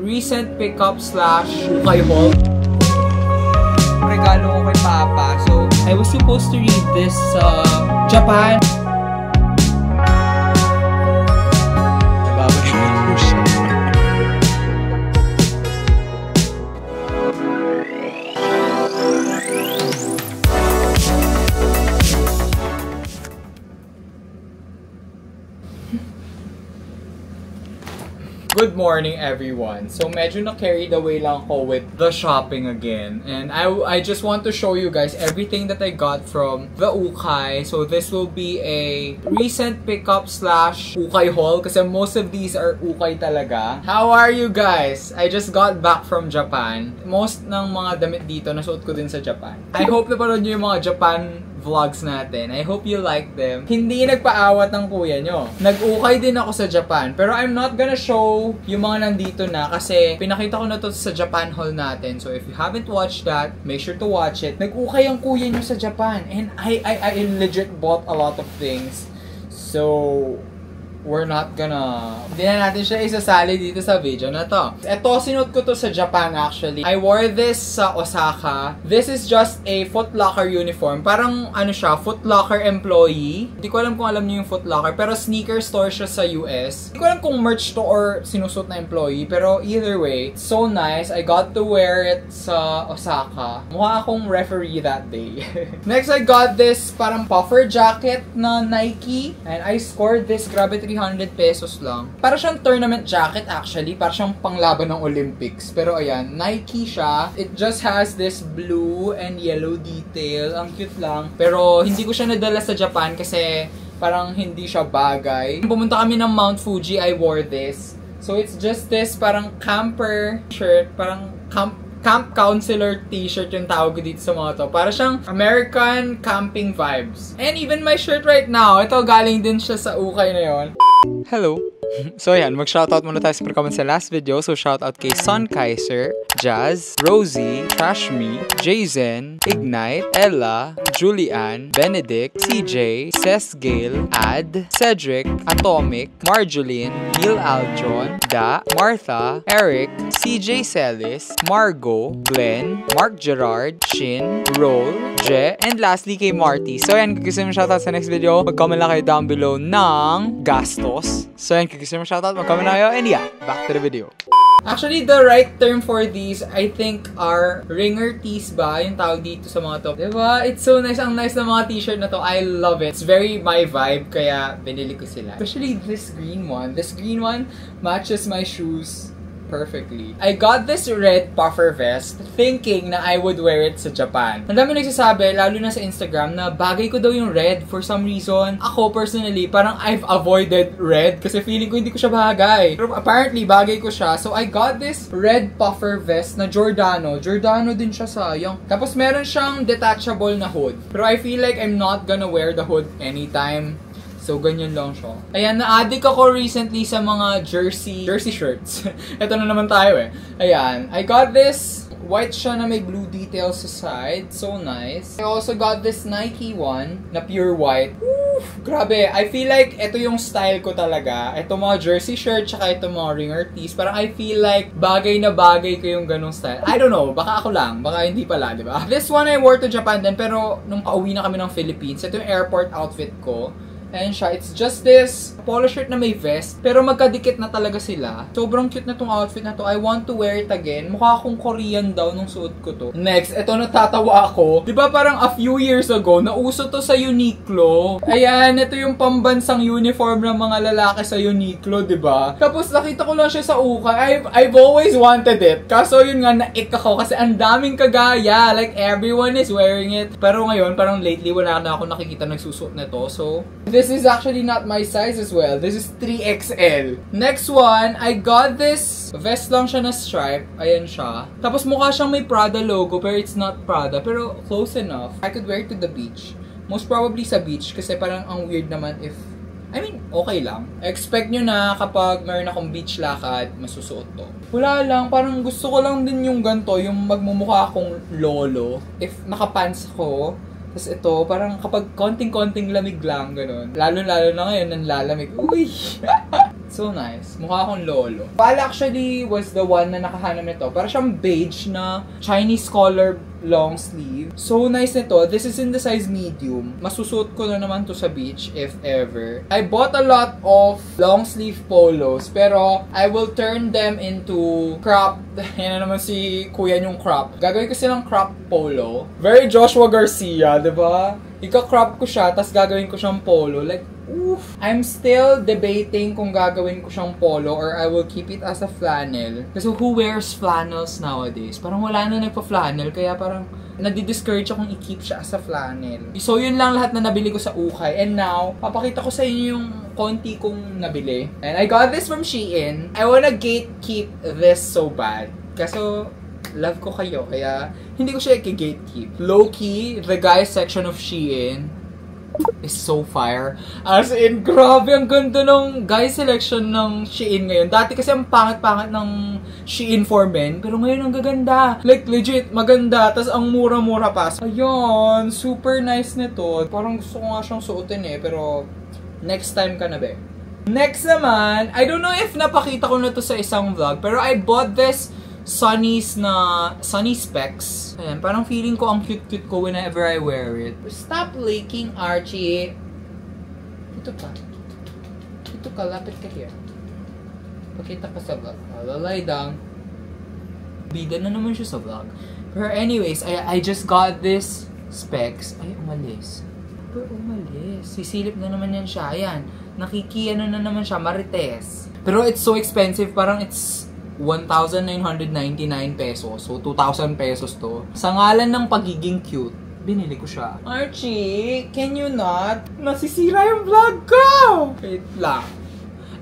Recent pickup slash ukay haul. Regalo ko kay Papa. So, I was supposed to read this Japan. Good morning, everyone. So, medyo na-carried away lang ako with the shopping again. And I just want to show you guys everything that I got from the ukay. So, this will be a recent pickup slash ukay haul kasi most of these are ukay talaga. How are you guys? I just got back from Japan. Most ng mga damit dito nasuot ko din sa Japan. I hope na panood nyo yung mga Japan vlogs natin. I hope you like them. Hindi nagpaawat ng kuya nyo. Nag-ukay din ako sa Japan. Pero I'm not gonna show yung mga nandito na kasi pinakita ko na to sa Japan haul natin. So if you haven't watched that, make sure to watch it. Nag-ukay ang kuya nyo sa Japan. And I legit bought a lot of things. So we're not gonna... Hindi na natin siya isasali dito sa video na to. Ito, sinuot ko to sa Japan actually. I wore this sa Osaka. This is just a Foot Locker uniform. Parang ano siya, Foot Locker employee. Hindi ko alam kung alam niyo yung Foot Locker. Pero sneaker store siya sa US. Hindi ko alam kung merch to or sinusot na employee. Pero either way, it's so nice. I got to wear it sa Osaka. Mukha akong referee that day. Next, I got this parang puffer jacket na Nike. And I scored this, grabe, 300 pesos lang. Para siyang tournament jacket actually. Para siyang panglaban ng Olympics. Pero ayan, Nike siya. It just has this blue and yellow detail. Ang cute lang. Pero hindi ko siya nadala sa Japan kasi parang hindi siya bagay. Pumunta kami ng Mount Fuji, I wore this. So it's just this parang camper shirt. Parang camp counselor t-shirt yung tawag ko dito sa mga to. Para siyang American camping vibes. And even my shirt right now, ito galing din siya sa ukay na yon. Hello! So yan, mag-shoutout muna tayo sa comment sa last video. So shoutout kay Son Kaiser, Jazz, Rosie, Trashme, Jazen, Ignite, Ella, Julian, Benedict, CJ, Sesgale, Ad, Cedric, Atomic, Marjoline, Neil Altron, Da, Martha, Eric, CJ Celis, Margo, Glenn, Mark Gerard, Shin, Roll, Je, and lastly kay Marty. So yan, kung gusto mo shoutout sa next video, mag-comment lang kayo down below ng gastos. So yan, kung gusto mo shoutout, mag-comment lang kayo. And yeah, back to the video. Actually, the right term for these, I think, are ringer tees ba? Yung tawag dito sa mga to. Diba? It's so nice. Ang nice na mga t-shirt na to. I love it. It's very my vibe, kaya binili ko sila. Especially this green one. This green one matches my shoes perfectly. I got this red puffer vest thinking na I would wear it sa Japan. Ang dami nagsasabi, lalo na sa Instagram, na bagay ko daw yung red for some reason. Ako personally, parang I've avoided red kasi feeling ko hindi ko siya bagay. Pero apparently, bagay ko siya. So I got this red puffer vest na Giordano. Giordano din siya, sayang. Tapos meron siyang detachable na hood. Pero I feel like I'm not gonna wear the hood anytime. So, ganyan lang siya. Ayan, na-addict ako recently sa mga jersey shirts. Ito na naman tayo eh. Ayan, I got this white siya na may blue details sa side. So nice. I also got this Nike one na pure white. Oof, grabe. I feel like ito yung style ko talaga. Ito mga jersey shirt, tsaka ito mga ringer tees. Parang I feel like bagay na bagay ko yung ganong style. I don't know, baka ako lang. Baka hindi pala, di ba? This one I wore to Japan din, pero nung pauwi na kami ng Philippines, ito yung airport outfit ko. Ayan siya. It's just this polo shirt na may vest. Pero magkadikit na talaga sila. Sobrang cute na tong outfit na to. I want to wear it again. Mukha akong Korean daw nung suot ko to. Next, ito natatawa ako. Diba parang a few years ago, nauso to sa Uniqlo. Ayan, ito yung pambansang uniform ng mga lalaki sa Uniqlo, diba? Tapos nakita ko lang siya sa ukay. I've always wanted it. Kaso yun nga, naik ako kasi ang daming kagaya. Like, everyone is wearing it. Pero ngayon, parang lately, wala na ako nakikita nagsusuot na to. So, this is actually not my size as well. This is 3XL. Next one, I got this vest lang siya na stripe. Ayan siya. Tapos mukha siyang may Prada logo, pero it's not Prada. Pero close enough. I could wear it to the beach. Most probably sa beach, kasi parang ang weird naman if... I mean, okay lang. Expect nyo na kapag mayroon akong beach lakad, masusuot to. Wala lang, parang gusto ko lang din yung ganito, yung magmumukha akong lolo. If nakapants ako, Tapos ito, parang kapag konting-konting lamig lang, ganun. Lalo-lalo na ngayon, nanlalamig. Uy! So nice. Mukha akong lolo. Pal actually was the one na nakahanap nito. Para siyang beige na Chinese collar long sleeve. So nice nito. This is in the size medium. Masusuot ko na naman to sa beach if ever. I bought a lot of long sleeve polos pero I will turn them into crop. Yan na naman si kuya yung crop. Gagawin ko silang crop polo. Very Joshua Garcia, diba? Ika-crop ko siya, tas gagawin ko siyang polo. Like, oof. I'm still debating kung gagawin ko siyang polo or I will keep it as a flannel. Kasi who wears flannels nowadays? Parang wala na nagpa-flannel, kaya parang nadi-discourage akong i-keep siya as a flannel. So, yun lang lahat na nabili ko sa Ukay. And now, papakita ko sa inyo yung konti kong nabili. And I got this from Shein. I wanna gatekeep this so bad. Kaso, love ko kayo, kaya hindi ko siya i-gatekeep. Low-key, the guys section of Shein is so fire. As in, grabe, ang ganda ng guys selection ng Shein ngayon. Dati kasi ang pangit-pangit ng Shein for men, pero ngayon ang gaganda. Like, legit, maganda. Tapos ang mura-mura pa. Ayun, super nice nito. Parang gusto ko nga siyang suotin eh, pero next time ka na be. Next naman, I don't know if napakita ko na to sa isang vlog, pero I bought this Sunny specs. Ayan, parang feeling ko ang cute-cute ko whenever I wear it. Stop leaking, Archie. Ito ka, lapit ka here. Pakita ka sa vlog. Lalay down. Bida na naman siya sa vlog. Pero anyways, I just got this specs. Ay, umalis. Pero umalis. Sisilip na naman yan siya. Ayan, nakikiano na naman siya, marites. Pero it's so expensive, parang it's 1,999 pesos. So, 2,000 pesos to. Sa ngalan ng pagiging cute, binili ko siya. Archie, can you not? Nasisira yung vlog ko! Wait lang.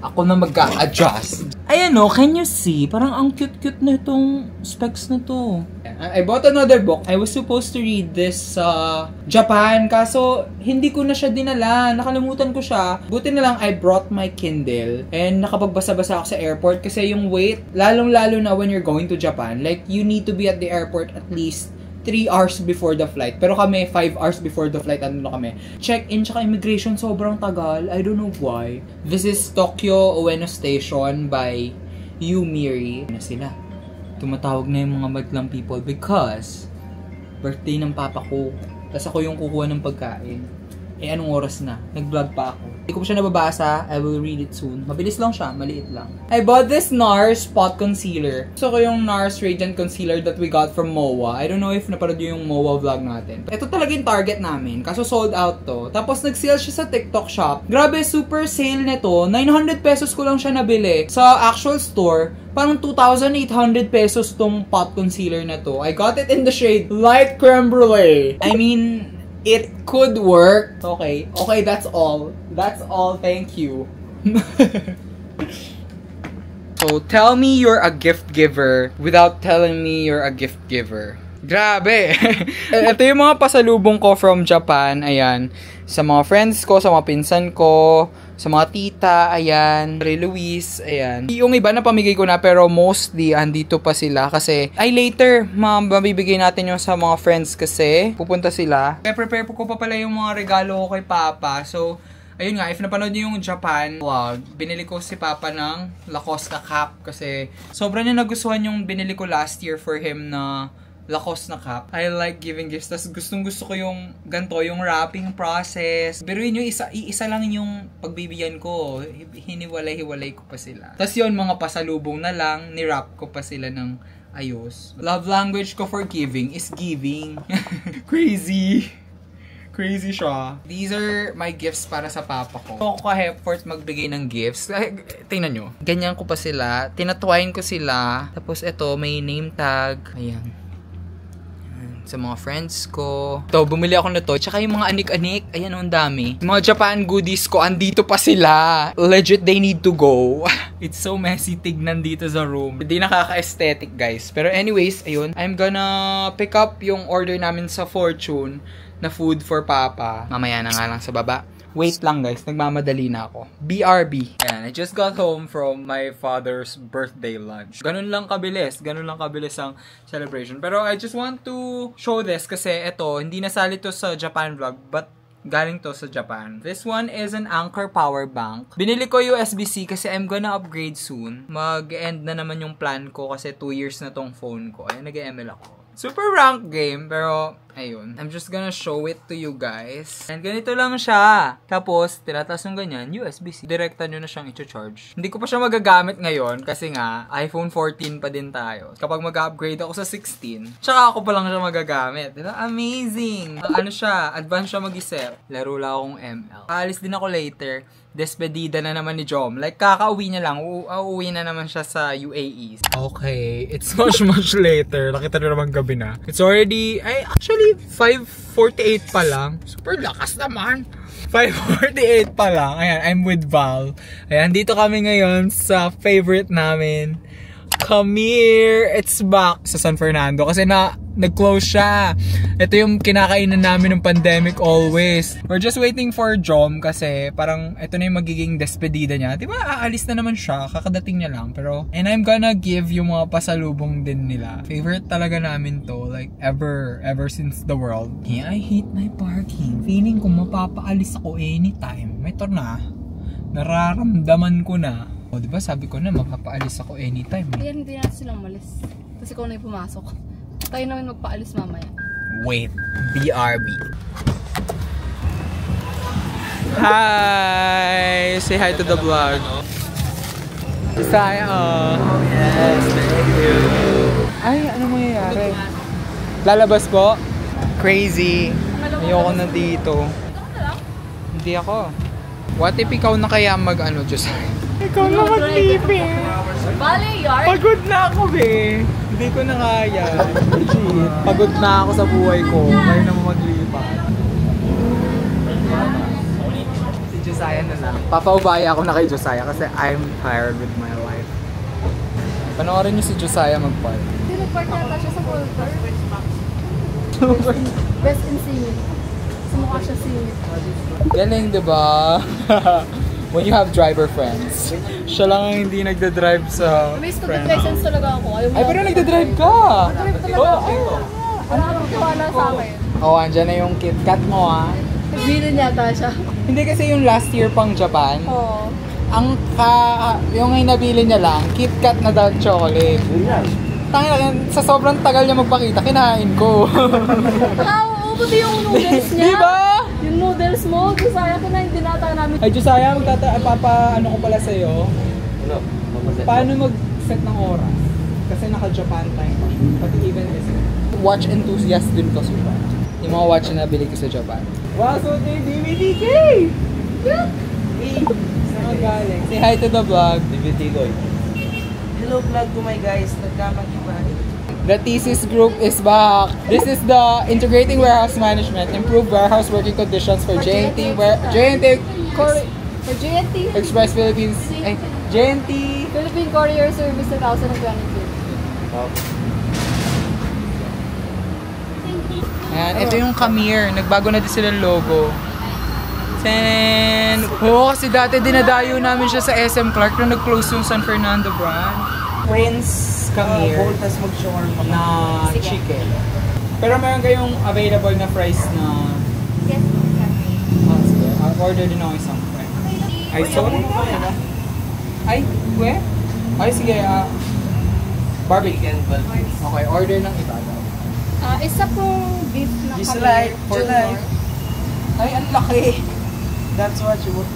Ako na mag-a-adjust. Ayan o, can you see? Parang ang cute-cute na itong specs na to. I bought another book. I was supposed to read this sa Japan. Kaso, hindi ko na siya dinala. Nakalimutan ko siya. Buti na lang, I brought my Kindle. And nakapagbasa-basa ako sa airport. Kasi yung wait, lalong-lalo na when you're going to Japan, like, you need to be at the airport at least 3 hours before the flight. Pero kami, 5 hours before the flight, ano na kami. Check-in tsaka immigration, sobrang tagal. I don't know why. This is Tokyo Ueno Station by Yumiri. Na sila. Tumatawag na yung mga madlang people because birthday ng papa ko. Tapos ako yung kukuha ng pagkain. Eh, anong oras na? Nag-vlog pa ako. Hindi ko pa siya nababasa. I will read it soon. Mabilis lang siya. Maliit lang. I bought this NARS Spot Concealer. Gusto ko yung NARS Radiant Concealer that we got from MOA. I don't know if napanood yung MOA vlog natin. Ito talaga yung target namin. Kaso sold out to. Tapos nag-sale siya sa TikTok shop. Grabe, super sale nito. 900 pesos ko lang siya nabili. Sa actual store, parang 2,800 pesos tong pot concealer na to. I got it in the shade Light Creme Brulee. I mean, it could work. Okay, that's all. That's all, thank you. So, tell me you're a gift giver without telling me you're a gift giver. Grabe! Ito yung mga pasalubong ko from Japan, ayan. Sa mga friends ko, sa mga pinsan ko, sa mga tita, ayan. Ray Luis, ayan. Yung iba na pamigay ko na, pero mostly, andito pa sila. Kasi, later, mabibigay natin yung sa mga friends kasi pupunta sila. Kaya prepare ko pa pala yung mga regalo ko kay Papa. So, ayun nga, if napanood niyo yung Japan vlog, binili ko si Papa ng Lacoste na cap. Kasi, sobrang niya nagustuhan yung binili ko last year for him na Lacoste na cap. I like giving gifts. Tas gustong-gusto ko yung ganito, yung wrapping process. Pero yun yung isa lang yung pagbibigyan ko. Hiniwalay-hiwalay ko pa sila. Tas yun, mga pasalubong na lang, ni-wrap ko pa sila ng ayos. Love language ko for giving is giving. Crazy. Crazy siya. These are my gifts para sa papa ko. Ako ka-effort magbigay ng gifts. Tingnan nyo. Ganyan ko pa sila. Tinatwain ko sila. Tapos ito, may name tag. Ayan. Sa mga friends ko. Ito, bumili ako na to. Tsaka yung mga anik-anik. Ayan, ang dami. Yung mga Japan goodies ko, andito pa sila. Legit, they need to go. It's so messy tignan dito sa room. Hindi nakaka-aesthetic, guys. Pero anyways, ayun. I'm gonna pick up yung order namin sa Fortune na food for Papa. Mamaya na nga lang sa baba. Wait lang guys, nagmamadali na ako. BRB. Ayan, I just got home from my father's birthday lunch. Ganun lang kabilis ang celebration. Pero I just want to show this kasi ito, hindi nasali to sa Japan vlog, but Galing to sa Japan. This one is an Anker power bank. Binili ko USB-C kasi I'm gonna upgrade soon. Mag-end na naman yung plan ko kasi 2 years na tong phone ko. Ayan, nag-ML ako. Super rank game, pero ayun. I'm just gonna show it to you guys. And ganito lang siya. Tapos, tinatas ng ganyan, USB-C. Direkta nyo na siyang i-charge. Hindi ko pa siya magagamit ngayon kasi nga, iPhone 14 pa din tayo. Kapag mag-upgrade ako sa 16, tsaka ako pa lang siya magagamit. Diba? Amazing! Ano siya, advance siya mag-isip. Laro lang akong ML. Aalis din ako later. Despedida na naman ni Jom. Like, kakauwi niya lang. Uuwi na naman siya sa UAE. Okay, it's much later. Nakita nyo naman gabi na. It's already, actually, 5:48 pa lang. Super lakas naman. 5:48 pa lang. Ayan, I'm with Val. Ayan, dito kami ngayon sa favorite namin. Come here! It's back sa San Fernando kasi nag-close siya. Ito yung kinakainan namin ng pandemic always. We're just waiting for Jom kasi parang ito na yung magiging despedida niya. Diba aalis na naman siya, kakadating niya lang. Pero, and I'm gonna give yung mga pasalubong din nila. Favorite talaga namin to, like ever since the world. Yeah, I hate my parking. Feeling ko mapapaalis ako anytime. Ito na, nararamdaman ko na. O, diba sabi ko na mapapaalis ako anytime. Ayan, hindi natin silang malis. Kasi ikaw na yung pumasok. Tayo naman magpaalis mamaya. Wait, BRB. Hi! Say hi to the vlog. Saya. Yes, thank you. Ay, ano mangyayari? Lalabas po? Crazy. Ayoko na dito. Hindi ako. What if ikaw na kaya mag-ano, Diyos? Ikaw na mag-living. Bale, yard? Pagod na ako, be. Hindi ko na kaya. Pagod na ako sa buhay ko. Kaya na mo maglipat. Si Josiah na lang. Papaubaya ako na kay Josiah kasi I'm tired with my life. Panoorin niyo si Josiah mag-park. Hindi, nag-park nata siya sa Walter. Best in singing. Sumukha siya singing. Galing, diba? When you have driver friends. Siya lang ang hindi nagda-drive sa May friend. student license talaga ako. Ay, pero nagda-drive ka! Nag-drive talaga ako. Wala kang tiwala sa akin. Oh, andyan na yung KitKat mo, ha? Bilin yata siya. Hindi kasi yung last year pang Japan. Oo. Yung ngayon nabili niya lang, KitKat na dark chocolate. Tangina, sa sobrang tagal niya magpakita, kinain ko. Oo, pati yung noodles niya. Diba? Yung noodles mo, Josiah ko na yung dinata namin. Ay, Josiah, ano ko pala sa'yo? Paano mag-set ng oras? Kasi naka-Japan time pa. Pati even is watch enthusiast din ko super. Yung mga watch na nabili ko sa Japan. Wow, so ito yung DVD kay! Saan galing? Say hi to the vlog. DVD Loy. Hello vlog to my guys. Nagkamag-ibalik. The thesis group is back. This is the Integrating Warehouse Management, Improved Warehouse Working Conditions for JNT For JNT. Express Philippines. JNT. Philippine Courier Service 2022. Ayan, ito yung Camir. Nagbago na din silang logo. Tenen! Oo, kasi dati dinadayo namin siya sa SM Clark na nag-close yung San Fernando brand. Prince Camir Voltas mag-shawarma na chicken. Pero meron kayong available na fries na... Yes, sige. Order din ako isang fries. Ay, sorry. Ay, where? Ay, sige. Barbecue. Okay, order ng iba daw. Isa pong beef na July. July. Ay, ang laki. That's what you want.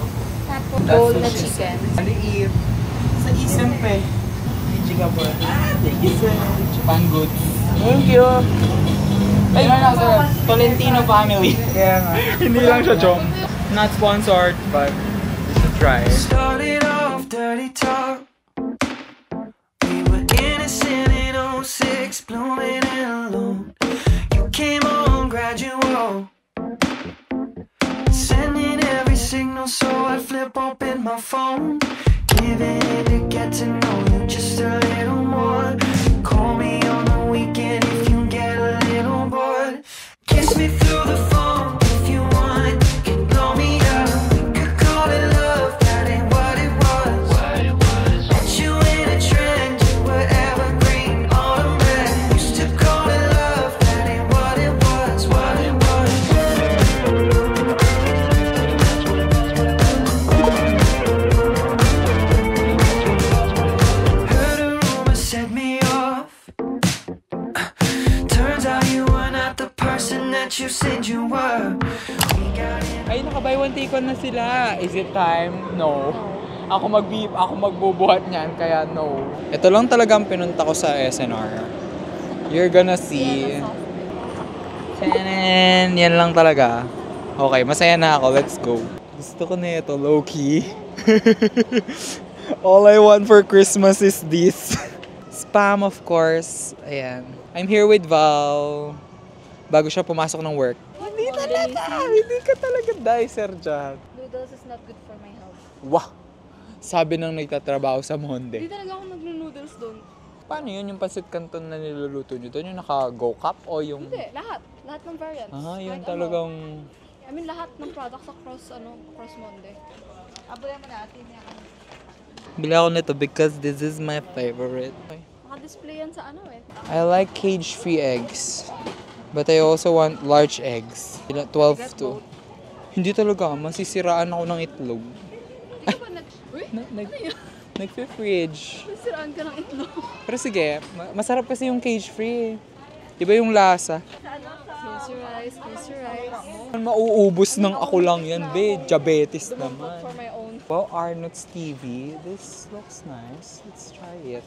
Tapos bowl na chicken. Maliit. Sa isip eh. Singapore. Thank you so much. Japan goods. Thank you. Ay, ano sir? Tolentino family. Kaya nga. Hindi lang siya Jom. Not sponsored, but we should try. Started off dirty talk. We were innocent in 06, blooming and alone. You came on gradual, sending every signal, so I flip open my phone, giving in to get to know you just a little more. Call me on the weekend if you get a little bored. Kiss me through the phone if you want. You can blow me up. We could call it love. That ain't what it was. Met you in a trend. You were evergreen, autumn red. Used to call it love. That ain't what it was. What it was. that you said you were. We got in. Ay, naka-buy one take one na sila. Is it time? No. Ako magbubuhat niyan, kaya no. Ito lang talagang pinunta ko sa SNR. You're gonna see. Tanan! Yan lang talaga. Okay, masaya na ako. Let's go. Gusto ko na ito, low-key. All I want for Christmas is this. Spam, of course. Ayan. I'm here with Val. Bago siya pumasok ng work. Hindi talaga! Hindi ka talaga dicer dyan. Noodles is not good for my health. Wah! Sabi ng nagtatrabaho sa Monde. Hindi talaga ako nagno-noodles doon. Paano yun? Yung pancit canton na niluluto nyo doon? Yung naka-go cup o yung... Hindi, lahat. Lahat ng variants. Ah, yun Kahit talagang... I mean, lahat ng products across Monde. Abuyan mo natin yan. Bili ako nito because this is my favorite. Naka-display yan sa I like cage-free eggs. But I also want large eggs. 12 to. Hindi talaga. Masisiraan ako ng itlog. Hindi ka ba Nagpi-fridge. Nasiraan ka ng itlog. Pero sige, masarap kasi yung cage-free. Diba yung lasa? Close your eyes. Mauubos ng ako lang yan, be. Diabetes Don't naman. for my own. Wow, Arnott's TV. This looks nice. Let's try it.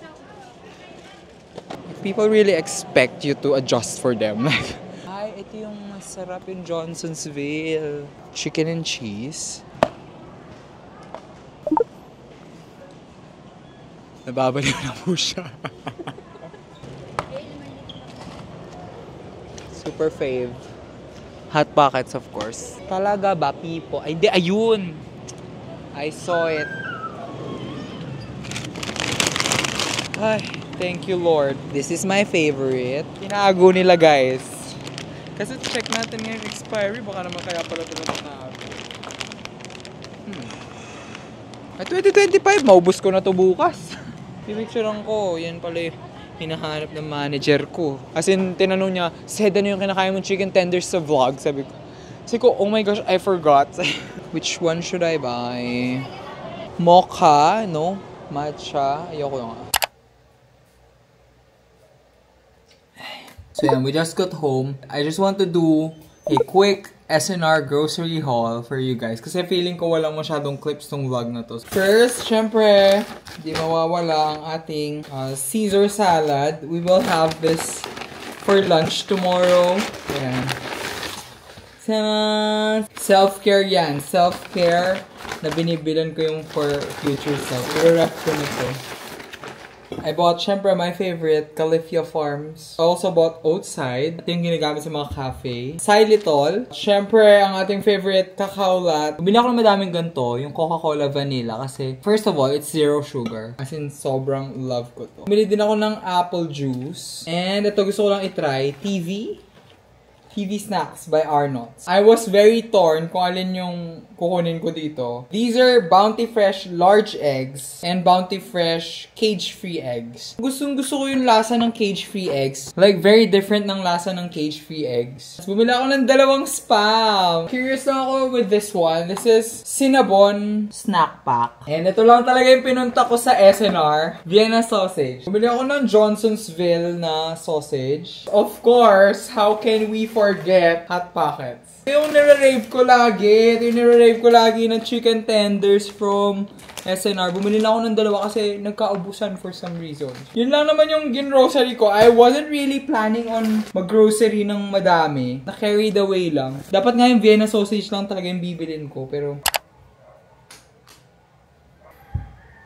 People really expect you to adjust for them. Ay, ito yung masarap yung Johnsonsville. Chicken and cheese. Nababaliw na po siya. Super fave. Hot Pockets, of course. Talaga ba, Pipo? Ay, hindi, ayun! I saw it. Ay, thank you, Lord. This is my favorite. Tinago nila, guys. Kasi check natin ngayon expiry. Baka naman kaya pala ito natatago. Ay, 2025, maubos ko na to bukas. Pipicturean ko. Yan pala yung hinahanap ng manager ko. As in, tinanong niya, Sed, ano yung kinakain mong chicken tenders sa vlog? Sabi ko, oh my gosh, I forgot. Which one should I buy? Mocha, no? Matcha. Ayoko nga. So yeah, we just got home. I just want to do a quick SNR grocery haul for you guys. Kasi feeling ko walang masyadong clips tong vlog na to. First, syempre, di mawawala ang ating Caesar salad. We will have this for lunch tomorrow. Ayan. Self-care yan. Self-care na binibilan ko yung for future self. I-ref ko nito. I bought, syempre, my favorite, Califia Farms. I also bought Oatside. Ito yung ginagamit sa mga cafe. Xylitol. Syempre, ang ating favorite, Kakaulat. Bili ako ng madaming ganito, yung Coca-Cola Vanilla. Kasi, first of all, it's zero sugar. As in, sobrang love ko to. Bili din ako ng apple juice. And ito, gusto ko lang itry. TV Snacks by Arnott's. I was very torn kung alin yung kukunin ko dito. These are Bounty Fresh large eggs and Bounty Fresh cage-free eggs. Gustong-gusto ko yung lasa ng cage-free eggs. Like, very different ng lasa ng cage-free eggs. Bumili ako ng dalawang Spam. Curious lang ako with this one. This is Cinnabon Snack Pack. And ito lang talaga yung pinunta ko sa SNR. Vienna Sausage. Bumili ako ng Johnsonsville na sausage. Of course, how can we forget Hot Pockets? Yung nire-rave ko lagi ng chicken tenders from SNR. Bumili na ako ng dalawa kasi nagkaubusan for some reason. Yun lang naman yung gin-grocery ko. I wasn't really planning on mag-grocery ng madami. Na-carried away lang. Dapat nga yung Vienna sausage lang talaga yung bibilin ko. Pero...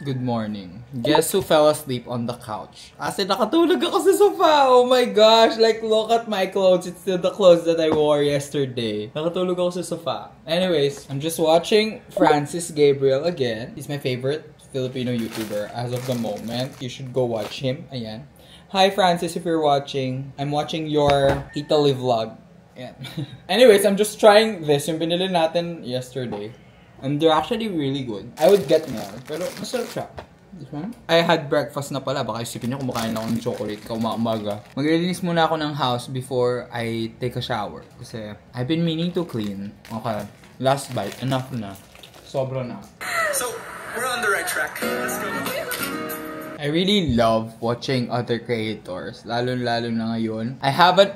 Good morning. Guess who fell asleep on the couch? Kasi nakatulog ako sa sofa. Oh my gosh. Like, look at my clothes. It's still the clothes that I wore yesterday. Nakatulog ako sa sofa. Anyways, I'm just watching Francis Gabriel again. He's my favorite Filipino YouTuber as of the moment. You should go watch him. Ayan. Hi Francis, if you're watching. I'm watching your Italy vlog. Ayan. Anyways, I'm just trying this. Yung binili natin yesterday. And they're actually really good. I would get more. Pero masarap siya. This one? I had breakfast na pala. Baka isipin niyo kumakain ako ng chocolate kaumaga. Maglilinis muna ako ng house before I take a shower. Kasi I've been meaning to clean. Okay. Last bite. Enough na. Sobra na. So, we're on the right track. Let's go. I really love watching other creators. Lalo-lalo na ngayon. I have an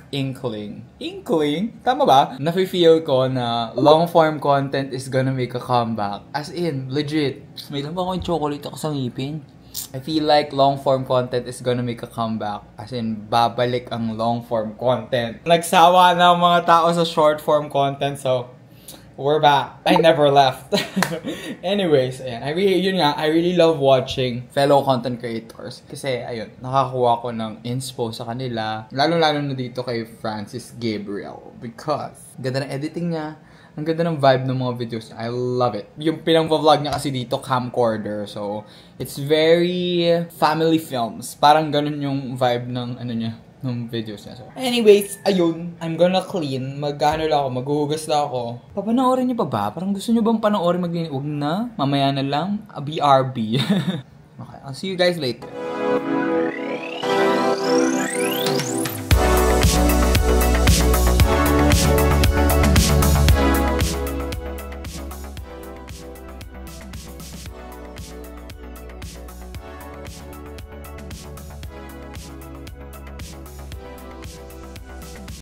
inkling. Inkling? Tama ba? Nafe-feel ko na long-form content is gonna make a comeback. As in, legit. May lang ba akong chocolate ako sa ngipin? I feel like long-form content is gonna make a comeback. As in, babalik ang long-form content. Nagsawa na ang mga tao sa short-form content, so we're back. I never left. Anyways, ayan. I really love watching fellow content creators. Kasi, ayun, nakakuha ko ng inspo sa kanila. Lalo-lalo na dito kay Francis Gabriel. Because, ganda ng editing niya. Ang ganda ng vibe ng mga videos niya. I love it. Yung pinang-vlog niya kasi dito, camcorder. So, it's very family films. Parang ganun yung vibe ng niya, ng videos niya. So, anyways, ayun. I'm gonna clean. Mag-ano lang ako, maghuhugas lang ako. Papanoorin niyo pa ba? Parang gusto niyo bang panoorin maglinis? Huwag na. Mamaya na lang. BRB. Okay, I'll see you guys later.